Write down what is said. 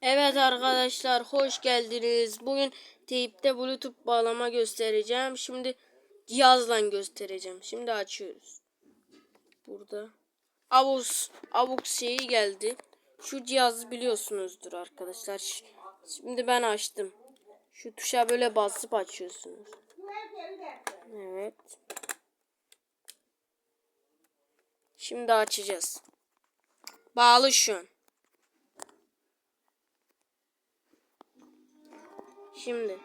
Evet arkadaşlar, hoş geldiniz. Bugün teyipte Bluetooth bağlama göstereceğim. Şimdi cihazla göstereceğim. Şimdi açıyoruz. Burada AUX şeyi geldi. Şu cihazı biliyorsunuzdur arkadaşlar. Şimdi ben açtım. Şu tuşa böyle basıp açıyorsunuz. Evet. Şimdi açacağız. Bağlı şu an. Şimdi.